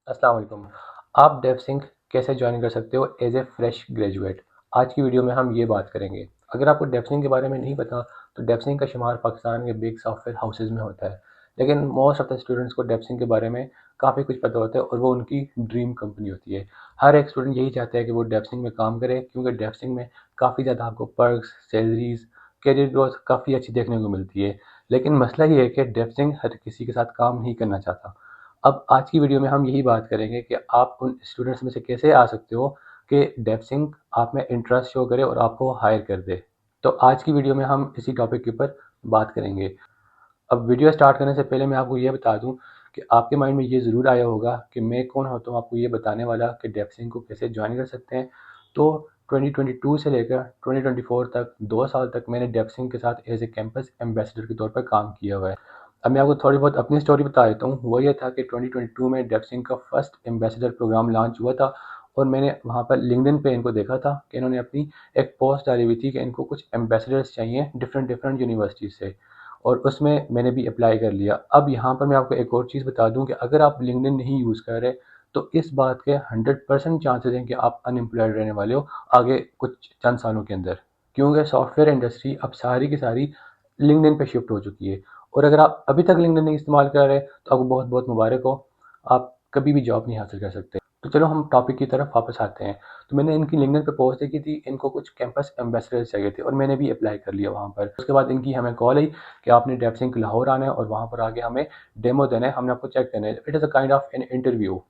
अस्सलाम वालेकुम। आप डेवसिंक कैसे ज्वाइन कर सकते हो एज ए फ्रेश ग्रेजुएट। आज की वीडियो में हम ये बात करेंगे। अगर आपको डेवसिंक के बारे में नहीं पता तो डेवसिंक का शुमार पाकिस्तान के बिग सॉफ्टवेयर हाउसेज में होता है, लेकिन मोस्ट ऑफ द स्टूडेंट्स को डेवसिंक के बारे में काफ़ी कुछ पता होता है और वो उनकी ड्रीम कंपनी होती है। हर एक स्टूडेंट यही चाहता है कि वो डेवसिंक में काम करे, क्योंकि डेवसिंक में काफ़ी ज़्यादा आपको पर्क्स, सैलरीज, करियर ग्रोथ काफ़ी अच्छी देखने को मिलती है। लेकिन मसला ये है कि डेवसिंक हर किसी के साथ काम नहीं करना चाहता। अब आज की वीडियो में हम यही बात करेंगे कि आप उन स्टूडेंट्स में से कैसे आ सकते हो कि डेवसिंक आप में इंटरेस्ट शो करे और आपको हायर कर दे। तो आज की वीडियो में हम इसी टॉपिक के ऊपर बात करेंगे। अब वीडियो स्टार्ट करने से पहले मैं आपको ये बता दूं कि आपके माइंड में ये ज़रूर आया होगा कि मैं कौन होता हूँ आपको ये बताने वाला कि डेवसिंक को कैसे ज्वाइन कर सकते हैं। तो 2022 से लेकर 2024 तक 2 साल तक मैंने डेवसिंक के साथ एज ए कैंपस एम्बेसडर के तौर पर काम किया हुआ है। अब मैं आपको थोड़ी बहुत अपनी स्टोरी बता देता हूँ। वो ये था कि 2022 में डेवसिंक का फर्स्ट एम्बेसडर प्रोग्राम लॉन्च हुआ था और मैंने वहाँ पर लिंक्डइन पे इनको देखा था कि इन्होंने अपनी एक पोस्ट डाली हुई थी कि इनको कुछ एम्बेसडर्स चाहिए डिफरेंट डिफरेंट यूनिवर्सिटी से, और उसमें मैंने भी अप्लाई कर लिया। अब यहाँ पर मैं आपको एक और चीज़ बता दूँ कि अगर आप लिंक्डइन नहीं यूज़ कर रहे तो इस बात के 100% चांसेस हैं कि आप अनएम्प्लॉयड रहने वाले हो आगे कुछ चंद सालों के अंदर, क्योंकि सॉफ्टवेयर इंडस्ट्री अब सारी की सारी लिंक्डइन पे शिफ्ट हो चुकी है। और अगर आप अभी तक लिंक्डइन नहीं इस्तेमाल कर रहे तो आपको बहुत बहुत मुबारक हो, आप कभी भी जॉब नहीं हासिल कर सकते। तो चलो हम टॉपिक की तरफ वापस आते हैं। तो मैंने इनकी लिंक्डइन पे पोस्ट देखी थी, इनको कुछ कैंपस एम्बेसडर चाहिए थे और मैंने भी अप्लाई कर लिया वहाँ पर। उसके बाद इनकी हमें कॉल आई कि आपने डेवसिंक लाहौर आना है और वहाँ पर आके हमें डेमो देना है, हमने आपको चेक करना है। It is a kind of an interview.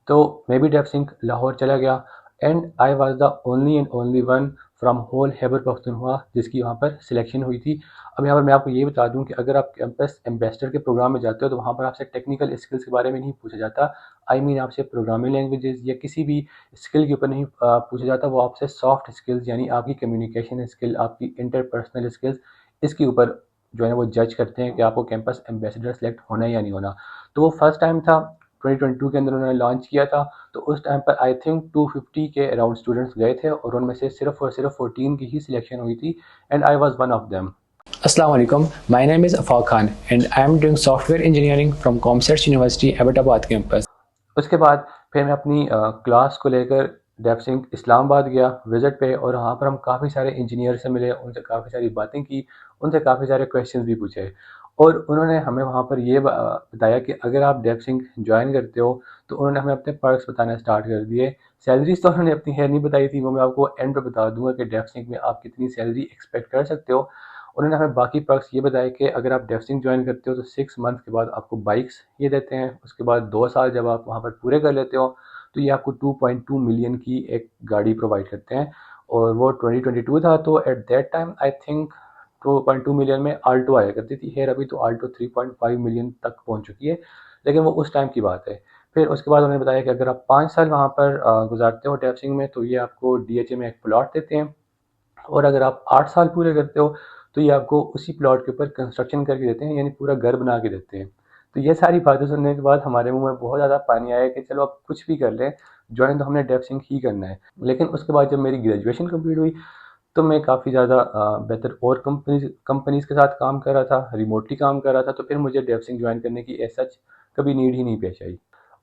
तो मैं भी डेवसिंक लाहौर चला गया and I was the only and only one from whole Khyber Pakhtunkhwa जिसकी वहाँ पर सिलेक्शन हुई थी। अब यहाँ पर मैं आपको ये बता दूँ कि अगर आप कैंपस एम्बेसडर के प्रोग्राम में जाते हो तो वहाँ पर आपसे टेक्निकल स्किल्स के बारे में नहीं पूछा जाता। आई मीन आपसे प्रोग्रामिंग लैंग्वेजेस या किसी भी स्किल के ऊपर नहीं पूछा जाता। वो आपसे सॉफ्ट स्किल्स यानी आपकी कम्युनिकेशन स्किल, आपकी इंटरपर्सनल स्किल्स, इसके ऊपर जो है वो जज करते हैं कि आपको कैंपस एम्बेसडर सेलेक्ट होना है या नहीं होना। तो वो फर्स्ट टाइम था 2022 के अंदर उन्होंने लॉन्च किया था। तो उस टाइम पर आई थिंक 250 के अराउंड स्टूडेंट्स गए थे और उनमें से सिर्फ और सिर्फ 14 की ही सिलेक्शन हुई थी and I was one of them. Assalamu alaikum. My name is Afaq Khan and I am doing software engineering from Comsets University, Abbottabad campus. उसके बाद फिर मैं अपनी क्लास को लेकर डेवसिंक इस्लामाबाद गया विज़िट पे और वहाँ पर हम काफ़ी सारे इंजीनियर से मिले, उनसे काफ़ी सारी बातें की, उनसे काफ़ी सारे क्वेश्चंस भी पूछे और उन्होंने हमें वहाँ पर ये बताया कि अगर आप डेवसिंक ज्वाइन करते हो तो उन्होंने हमें अपने पर्क्स बताना स्टार्ट कर दिए। सैलरीज तो उन्होंने अपनी खैर नहीं बताई थी, वो मैं आपको एंड पे बता दूंगा कि डेवसिंक में आप कितनी सैलरी एक्सपेक्ट कर सकते हो। उन्होंने हमें बाकी पर्क्स ये बताया कि अगर आप डेवसिंक ज्वाइन करते हो तो 6 मंथ के बाद आपको बाइक्स ये देते हैं। उसके बाद 2 साल जब आप वहाँ पर पूरे कर लेते हो तो ये आपको 2.2 मिलियन की एक गाड़ी प्रोवाइड करते हैं। और वो 2022 था तो at that time I think 2.2 million में आल्टो आया करती थी। खैर अभी तो आल्टो 3.5 मिलियन तक पहुँच चुकी है, लेकिन वो उस टाइम की बात है। फिर उसके बाद उन्होंने बताया कि अगर आप 5 साल वहाँ पर गुजारते हो डेवसिंक में तो ये आपको डीएचए में एक प्लॉट देते हैं और अगर आप 8 साल पूरे करते हो तो ये आपको उसी प्लॉट के ऊपर कंस्ट्रक्शन करके देते हैं, यानी पूरा घर बना के देते हैं। तो ये सारी बातें सुनने के बाद हमारे मुंह में बहुत ज़्यादा पानी आया कि चलो अब कुछ भी कर लें, ज्वाइन तो हमने डेवसिंक ही करना है। लेकिन उसके बाद जब मेरी ग्रेजुएशन कंप्लीट हुई तो मैं काफ़ी ज़्यादा बेहतर और कंपनीज़ के साथ काम कर रहा था, रिमोटली काम कर रहा था, तो फिर मुझे डेवसिंक ज्वाइन करने की एज सच कभी नीड ही नहीं पेश आई।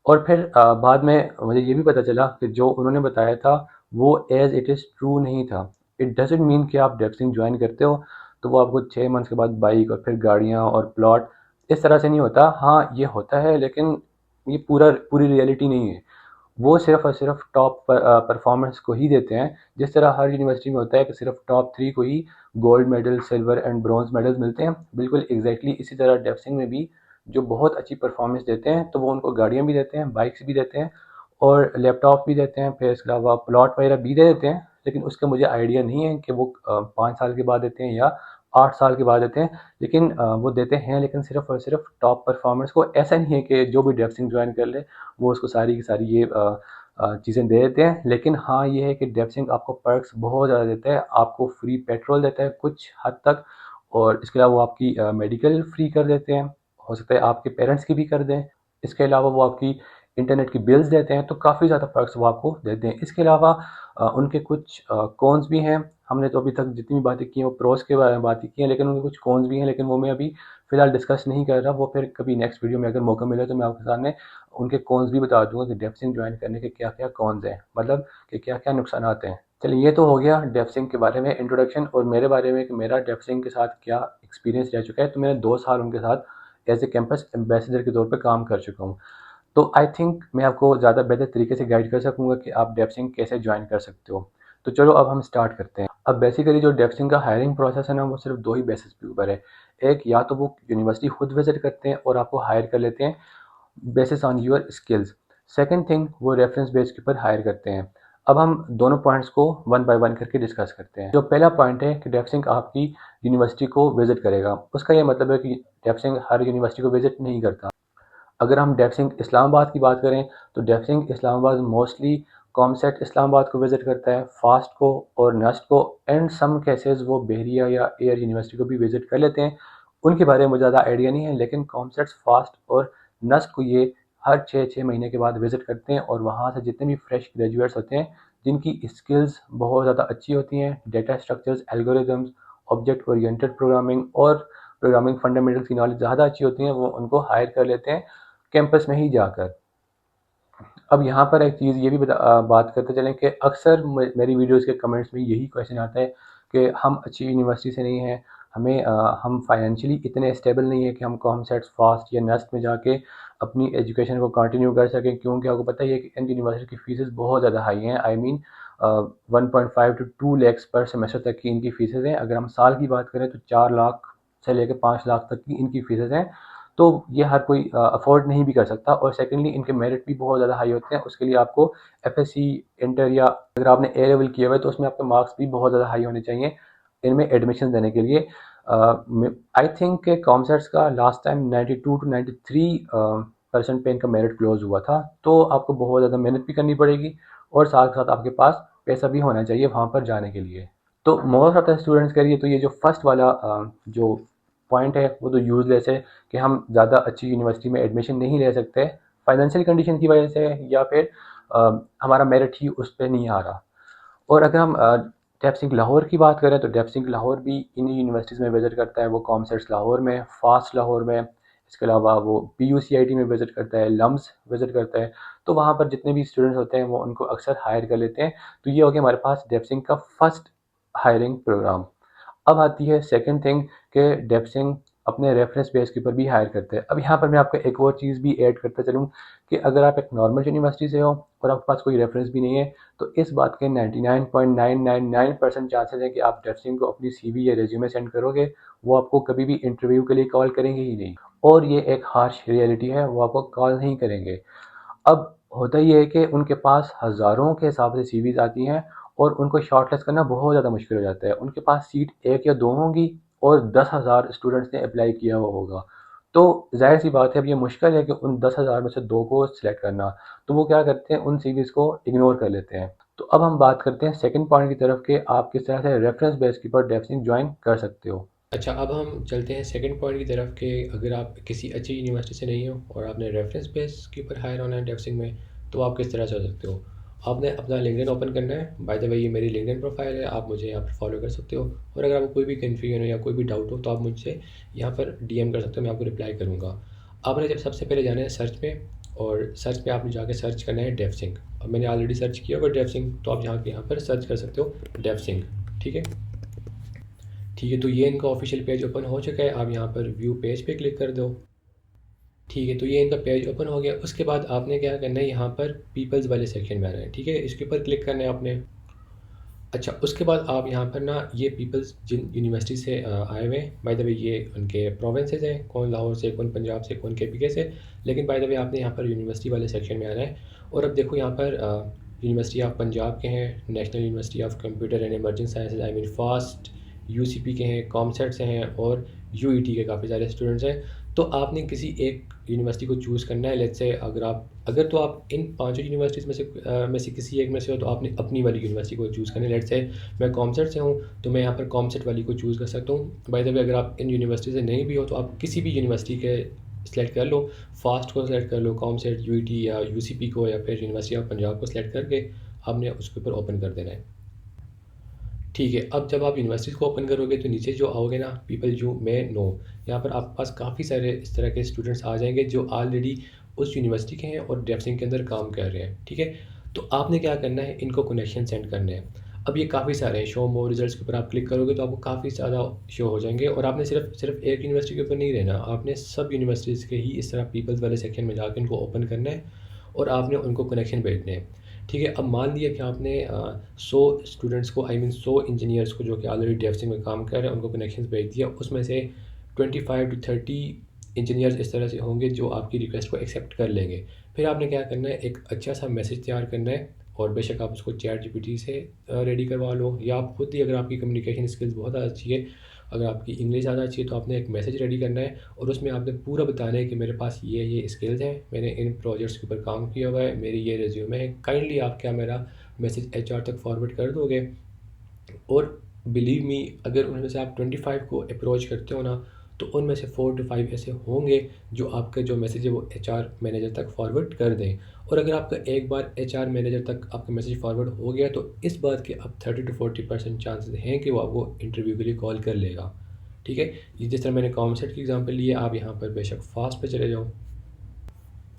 और फिर बाद में मुझे ये भी पता चला कि जो उन्होंने बताया था वो एज इट इज़ ट्रू नहीं था। इट डजेंट मीन कि आप डेवसिंक ज्वाइन करते हो तो वो आपको 6 मंथ्स के बाद बाइक और फिर गाड़ियाँ और प्लॉट इस तरह से नहीं होता। हाँ ये होता है, लेकिन ये पूरी रियलिटी नहीं है। वो सिर्फ और सिर्फ टॉप परफॉर्मेंस को ही देते हैं। जिस तरह हर यूनिवर्सिटी में होता है कि सिर्फ टॉप 3 को ही gold medal, silver and bronze medals मिलते हैं, बिल्कुल एग्जैक्टली इसी तरह डेवसिंग में भी जो बहुत अच्छी परफॉर्मेंस देते हैं तो वो उनको गाड़ियाँ भी देते हैं, बाइक्स भी देते हैं और लैपटॉप भी देते हैं, फिर इसके अलावा प्लॉट वगैरह भी दे देते हैं। लेकिन उसका मुझे आइडिया नहीं है कि वो 5 साल के बाद देते हैं या 8 साल के बाद देते हैं। लेकिन वो देते हैं, लेकिन सिर्फ और सिर्फ टॉप परफॉर्मर्स को। ऐसा नहीं है कि जो भी डेवसिंग ज्वाइन कर ले वो उसको सारी की सारी ये चीज़ें दे देते हैं। लेकिन हाँ ये है कि डेवसिंक आपको पर्क्स बहुत ज़्यादा देता है, आपको फ्री पेट्रोल देता है कुछ हद तक, और इसके अलावा वो आपकी मेडिकल फ्री कर देते हैं, हो सकता है आपके पेरेंट्स की भी कर दें। इसके अलावा वो आपकी इंटरनेट की बिल्स देते हैं, तो काफ़ी ज़्यादा पर्क्स वो आपको देते हैं। इसके अलावा उनके कुछ कॉन्स भी हैं। हमने तो अभी तक जितनी भी बातें की हैं वो प्रोस के बारे में बातें की हैं, लेकिन उनके कुछ कॉन्स भी हैं, लेकिन वो मैं अभी फ़िलहाल डिस्कस नहीं कर रहा, वो फिर कभी नेक्स्ट वीडियो में अगर मौका मिले तो मैं आपके सामने उनके कॉन्स भी बता दूंगा कि डेप्सिंग ज्वाइन करने के क्या क्या कॉन्स हैं, मतलब कि क्या क्या नुकसान हैं। चलिए, ये तो हो गया डेप्सिंग के बारे में इंट्रोडक्शन और मेरे बारे में कि मेरा डेप्सिंग के साथ क्या एक्सपीरियंस रह चुका है। तो मैंने 2 साल उनके साथ एज ए कैंपस एम्बेसडर के तौर पर काम कर चुका हूँ। तो आई थिंक मैं आपको ज़्यादा बेहतर तरीके से गाइड कर सकूँगा कि आप डेप्सिंग कैसे ज्वाइन कर सकते हो। तो चलो अब हम स्टार्ट करते हैं। अब बेसिकली जो डेप्सिंग का हायरिंग प्रोसेस है ना, वो सिर्फ 2 ही बेसिस के ऊपर है। एक, या तो वो यूनिवर्सिटी खुद विजिट करते हैं और आपको हायर कर लेते हैं basis on your skills. Second thing, वो रेफरेंस बेस के ऊपर हायर करते हैं। अब हम दोनों पॉइंट्स को वन बाय वन करके डिस्कस करते हैं। जो पहला पॉइंट है कि डेप्सिंग आपकी यूनिवर्सिटी को विजिट करेगा, उसका ये मतलब है कि डेप्सिंग हर यूनिवर्सिटी को विजिट नहीं करता। अगर हम डेप्सिंग इस्लामाबाद की बात करें तो डेप्सिंग इस्लामाबाद मोस्टली कॉमसेट इस्लामाबाद को विजिट करता है, फास्ट को और नस्ट को, एंड सम केसेस वो बहरिया या एयर यूनिवर्सिटी को भी विजिट कर लेते हैं। उनके बारे में मुझे ज़्यादा आइडिया नहीं है, लेकिन कॉमसेट्स, फास्ट और नस्ट को ये हर 6 महीने के बाद विजिट करते हैं और वहाँ से जितने भी फ्रेश ग्रेजुएट्स होते हैं जिनकी स्किल्स बहुत ज़्यादा अच्छी होती हैं, data structures, algorithms, object oriented programming और प्रोग्रामिंग फंडामेंटल्स की नॉलेज ज़्यादा अच्छी होती है, वो उनको हायर कर लेते हैं कैंपस में ही जाकर। अब यहाँ पर एक चीज़ ये भी बात करते चलें कि अक्सर मेरी वीडियोज़ के कमेंट्स में यही क्वेश्चन आता है कि हम अच्छी यूनिवर्सिटी से नहीं हैं, हम फाइनेंशियली इतने स्टेबल नहीं है कि हम कॉमसेट्स, फास्ट या नेस्ट में जाके अपनी एजुकेशन को कंटिन्यू कर सकें, क्योंकि आपको पता ही है कि इन यूनिवर्सिटी की फ़ीसेस बहुत ज़्यादा हाई हैं। आई मीन 1.5 टू 2 लाख पर सेमेस्टर तक की इनकी फ़ीसेस हैं। अगर हम साल की बात करें तो 4 लाख से लेकर 5 लाख तक की इनकी फ़ीसेस हैं। तो ये हर कोई अफोर्ड नहीं भी कर सकता, और सेकेंडली इनके मेरिट भी बहुत ज़्यादा हाई होते हैं। उसके लिए आपको एफएससी, इंटर, या अगर आपने ए लेवल किया हुआ है तो उसमें आपके मार्क्स भी बहुत ज़्यादा हाई होने चाहिए इनमें एडमिशन देने के लिए। आई थिंक के कॉमसर्ट्स का लास्ट टाइम 92 टू 93% पे इनका मेरिट क्लोज हुआ था। तो आपको बहुत ज़्यादा मेहनत भी करनी पड़ेगी और साथ साथ आपके पास पैसा भी होना चाहिए वहाँ पर जाने के लिए। तो मोस्ट ऑफ द स्टूडेंट्स के लिए तो ये जो फर्स्ट वाला जो पॉइंट है वो तो यूज़लेस है कि हम ज़्यादा अच्छी यूनिवर्सिटी में एडमिशन नहीं ले सकते फाइनेंशियल कंडीशन की वजह से, या फिर हमारा मेरिट ही उस पर नहीं आ रहा। और अगर हम डेप्सिंग लाहौर की बात करें तो डेप्सिंग लाहौर भी इन यूनिवर्सिटीज़ में विज़िट करता है। वो कॉमसेट्स लाहौर में, फास्ट लाहौर में, इसके अलावा वो PUCIT में विज़िट करता है, लम्स विज़िट करता है। तो वहाँ पर जितने भी स्टूडेंट्स होते हैं वो उनको अक्सर हायर कर लेते हैं। तो ये हो गया हमारे पास डेप्सिंग का फर्स्ट हायरिंग प्रोग्राम। अब आती है सेकंड थिंग कि डेप्सिंग अपने रेफरेंस बेस के ऊपर भी हायर करते हैं। अब यहाँ पर मैं आपको एक और चीज़ भी ऐड करता चलूँ कि अगर आप एक नॉर्मल यूनिवर्सिटी से हो और आपके पास कोई रेफरेंस भी नहीं है, तो इस बात के 99.999% चांसेस हैं कि आप डेप्सिंग को अपनी CV या रेज्यूमे सेंड करोगे, वो आपको कभी भी इंटरव्यू के लिए कॉल करेंगे ही नहीं। और ये एक हार्श रियलिटी है, वो आपको कॉल नहीं करेंगे। अब होता ये है कि उनके पास हज़ारों के हिसाब से CVs आती हैं और उनको शॉर्टलिस्ट करना बहुत ज़्यादा मुश्किल हो जाता है। उनके पास सीट 1 या 2 होंगी और 10,000 स्टूडेंट्स ने अप्लाई किया हुआ होगा। तो ज़ाहिर-सी बात है, अब ये मुश्किल है कि उन 10,000 में से 2 को सिलेक्ट करना। तो वो क्या करते हैं, उन CVs को इग्नोर कर लेते हैं। तो अब हम बात करते हैं सेकंड पॉइंट की तरफ कि आप किस तरह से रेफरेंस बेस के ऊपर डेप्सिंग ज्वाइन कर सकते हो। अच्छा, अब हम चलते हैं सेकंड पॉइंट की तरफ कि अगर आप किसी अच्छी यूनिवर्सिटी से नहीं हो और आपने रेफरेंस बेस के ऊपर हायर होना है डेप्सिंग में, तो आप किस तरह चल सकते हो। आपने अपना लिंक्डइन ओपन करना है। बाय द वे, ये मेरी लिंक्डइन प्रोफाइल है, आप मुझे यहाँ पर फॉलो कर सकते हो। और अगर आपको कोई भी कन्फ्यूजन हो या कोई भी डाउट हो तो आप मुझसे यहाँ पर DM कर सकते हो, मैं आपको रिप्लाई करूँगा। आपने जब सबसे पहले जाना है सर्च पे, और सर्च पे आपने जाके सर्च करना है डेप्सिंग। अब मैंने ऑलरेडी सर्च किया होगा डेप्सिंग, तो आप यहाँ पर सर्च कर सकते हो डेप्सिंग। ठीक है, ठीक है। तो ये इनका ऑफिशियल पेज ओपन हो चुका है। आप यहाँ पर व्यू पेज पे क्लिक कर दो। ठीक है, तो ये इनका पेज ओपन हो गया। उसके बाद आपने क्या करना है, यहाँ पर पीपल्स वाले सेक्शन में आना है। ठीक है, इसके ऊपर क्लिक करना है आपने। अच्छा, उसके बाद आप यहाँ पर ना ये पीपल्स जिन यूनिवर्सिटी से आए हुए हैं, बाय द वे ये उनके प्रोविंसेस हैं, कौन लाहौर से, कौन पंजाब से, कौन KPK से। लेकिन बाय द वे आपने यहाँ पर यूनिवर्सिटी वाले सेक्शन में आना है। और अब देखो यहाँ पर यूनिवर्सिटी ऑफ पंजाब के हैं, national university of computer and emerging sciences I mean fast, UCP के हैं, कॉमसेट से हैं, और UET के काफ़ी सारे स्टूडेंट्स हैं। तो आपने किसी एक यूनिवर्सिटी को चूज़ करना है। लेट्स से अगर तो आप इन पांचों यूनिवर्सिटीज़ में से किसी एक में से हो तो आपने अपनी वाली यूनिवर्सिटी को चूज़ करना है। लेट्स से मैं कॉमसेट से हूँ तो मैं यहाँ पर कॉमसेट वाली को चूज़ कर सकता हूँ। बाय द वे, अगर आप इन यूनिवर्सिटी से नहीं भी हो तो आप किसी भी यूनिवर्सिटी के सेलेक्ट कर लो। फास्ट को सेलेक्ट कर लो, कॉमसेट, UET या UCP को, या फिर यूनिवर्सिटी ऑफ पंजाब को सेलेक्ट करके आपने उसके ऊपर ओपन कर देना है। ठीक है, अब जब आप यूनिवर्सिटीज़ को ओपन करोगे तो नीचे जो आओगे ना, पीपल यू मे नो, यहाँ पर आपके पास काफ़ी सारे इस तरह के स्टूडेंट्स आ जाएँगे जो ऑलरेडी उस यूनिवर्सिटी के हैं और डेप्सिंग के अंदर काम कर रहे हैं, ठीक है? तो आपने क्या करना है, इनको कनेक्शन सेंड करने हैं। अब ये काफ़ी सारे हैं, शो मोर रिजल्ट्स के ऊपर आप क्लिक करोगे तो आपको काफ़ी ज़्यादा शो हो जाएँगे और आपने सिर्फ़ सिर्फ़ एक यूनिवर्सिटी के ऊपर नहीं रहना, आपने सब यूनिवर्सिटीज़ के ही इस तरह पीपल्स वाले सेक्शन में जाके इनको ओपन करना है और आपने उनको कनेक्शन भेजने हैं। ठीक है, अब मान लिया कि आपने 100 स्टूडेंट्स को, आई मीन 100 इंजीनियर्स को जो कि ऑलरेडी डेवसिंग में काम कर रहे हैं, उनको कनेक्शंस भेज दिया। उसमें से 25 टू 30 इंजीनियर्स इस तरह से होंगे जो आपकी रिक्वेस्ट को एक्सेप्ट कर लेंगे। फिर आपने क्या करना है, एक अच्छा सा मैसेज तैयार करना है और बेशक आप उसको चैट जीपीटी से रेडी करवा लो या आप खुद ही, अगर आपकी कम्युनिकेशन स्किल्स बहुत ज़्यादा अच्छी है, अगर आपकी इंग्लिश ज़्यादा अच्छी है, तो आपने एक मैसेज रेडी करना है और उसमें आपने पूरा बताना है कि मेरे पास ये स्किल्स हैं, मैंने इन प्रोजेक्ट्स के ऊपर काम किया हुआ है, मेरी ये रिज्यूमे है, काइंडली आप क्या मेरा मैसेज एचआर तक फॉरवर्ड कर दोगे। और बिलीव मी, अगर उनमें से आप 25 को अप्रोच करते हो ना, तो उनमें से 4 टू 5 ऐसे होंगे जो आपका जो मैसेज है वो एचआर मैनेजर तक फॉरवर्ड कर दें। और अगर आपका एक बार एचआर मैनेजर तक आपका मैसेज फॉरवर्ड हो गया तो इस बात के अब 30 टू 40% चांसेस हैं कि वो आपको इंटरव्यू के लिए कॉल कर लेगा। ठीक है? ये जिस तरह मैंने कॉमसेट की एग्जांपल ली है, आप यहाँ पर बेशक फास्ट पे चले जाओ।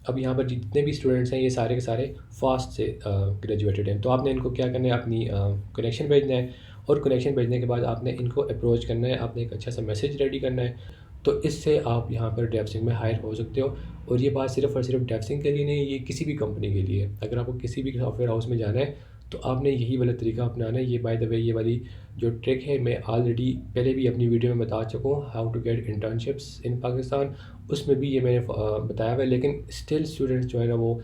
अब यहाँ पर जितने भी स्टूडेंट्स हैं ये सारे के सारे फास्ट से ग्रेजुएटेड हैं, तो आपने इनको क्या करना है, अपनी कनेक्शन भेजना है और कनेक्शन भेजने के बाद आपने इनको अप्रोच करना है, आपने एक अच्छा सा मैसेज रेडी करना है। तो इससे आप यहाँ पर डेवसिंग में हायर हो सकते हो। और ये बात सिर्फ़ और सिर्फ डेवसिंग के लिए नहीं, ये किसी भी कंपनी के लिए है। अगर आपको किसी भी सॉफ्टवेयर हाउस में जाना है तो आपने यही वाला तरीका अपनाना है। ये बाय द वे, ये वाली जो ट्रिक है मैं ऑलरेडी पहले भी अपनी वीडियो में बता चुका हूँ, हाउ टू गेट इंटर्नशिप्स इन पाकिस्तान। उसमें भी ये मैंने बताया हुआ है, लेकिन स्टिल स्टूडेंट्स जो है ना वो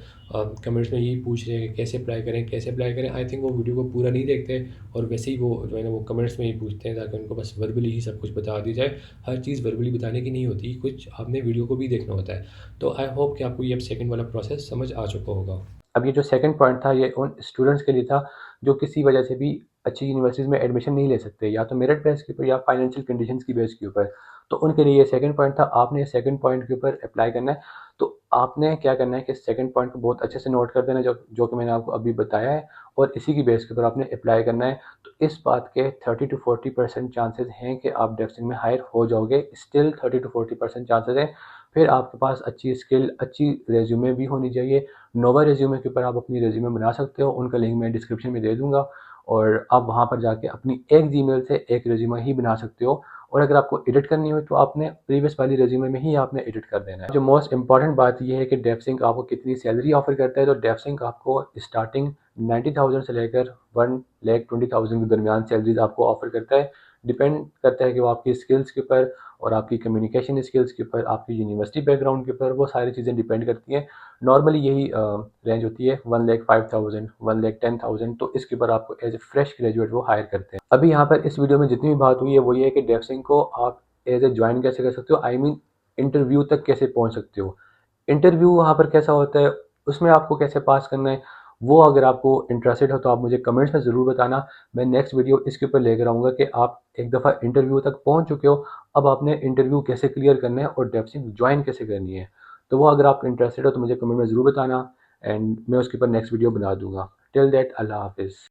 कमेंट्स में यही पूछ रहे हैं कि कैसे अप्लाई करें, कैसे अप्लाई करें। आई थिंक वो वीडियो को पूरा नहीं देखते और वैसे ही वो जो है ना वो कमेंट्स में ही पूछते हैं ताकि उनको बस वर्बली ही सब कुछ बता दी जाए। हर चीज़ वर्बली बताने की नहीं होती, कुछ आपने वीडियो को भी देखना होता है। तो आई होप कि आपको ये अब सेकंड वाला प्रोसेस समझ आ चुका होगा। अब ये जो सेकंड पॉइंट था, ये उन स्टूडेंट्स के लिए था जो किसी वजह से भी अच्छी यूनिवर्सिटीज़ में एडमिशन नहीं ले सकते, या तो मेरिट बेस के ऊपर या फाइनेंशियल कंडीशंस की बेस के ऊपर। तो उनके लिए ये सेकंड पॉइंट था, आपने सेकंड पॉइंट के ऊपर अप्लाई करना है। तो आपने क्या करना है कि सेकंड पॉइंट को बहुत अच्छे से नोट कर देना, जो जो कि मैंने आपको अभी बताया है, और इसी की बेस के ऊपर आपने अप्लाई करना है। तो इस बात के 30 टू 40% चांसेस हैं कि आप डेवसिंग में हायर हो जाओगे। स्टिल 30 टू 40% चांसेस हैं। फिर आपके पास अच्छी स्किल, अच्छी रेज्यूमे भी होनी चाहिए। नोवा रेज्यूमे के ऊपर आप अपनी रेज्यूमे बना सकते हो, उनका लिंक मैं डिस्क्रिप्शन में दे दूंगा और आप वहाँ पर जाके अपनी एक जीमेल से एक रेज्यूमे ही बना सकते हो। और अगर आपको एडिट करनी हो तो आपने प्रीवियस वाली रेज्यूमे में ही आपने एडिट कर देना है। जो मोस्ट इंपॉर्टेंट बात यह है कि डेवसिंक आपको कितनी सैलरी ऑफर करता है। तो डेवसिंक आपको स्टार्टिंग 90,000 से लेकर 1,20,000 के दरमियान सैलरीज आपको ऑफर करता है। डिपेंड करता है कि वो आपकी स्किल्स के ऊपर और आपकी कम्युनिकेशन स्किल्स के ऊपर, आपकी यूनिवर्सिटी बैकग्राउंड के ऊपर, वो सारी चीज़ें डिपेंड करती हैं। नॉर्मली यही रेंज होती है 1,05,000, 1,10,000। तो इसके ऊपर आपको एज ए फ्रेश ग्रेजुएट वो हायर करते हैं। अभी यहाँ पर इस वीडियो में जितनी भी बात हुई है वो ये है कि डेवसिंग को आप एज ए ज्वाइन कैसे कर सकते हो, आई मीन इंटरव्यू तक कैसे पहुँच सकते हो। इंटरव्यू वहाँ पर कैसा होता है, उसमें आपको कैसे पास करना है, वो अगर आपको इंटरेस्टेड हो तो आप मुझे कमेंट्स में ज़रूर बताना। मैं नेक्स्ट वीडियो इसके ऊपर लेकर आऊँगा कि आप एक दफ़ा इंटरव्यू तक पहुँच चुके हो, अब आपने इंटरव्यू कैसे क्लियर करना है और डेवसिंग ज्वाइन कैसे करनी है। तो वो अगर आप इंटरेस्टेड हो तो मुझे कमेंट में ज़रूर बताना एंड मैं उसके ऊपर नेक्स्ट वीडियो बना दूंगा। टिल दैट, अल्लाह हाफिज़।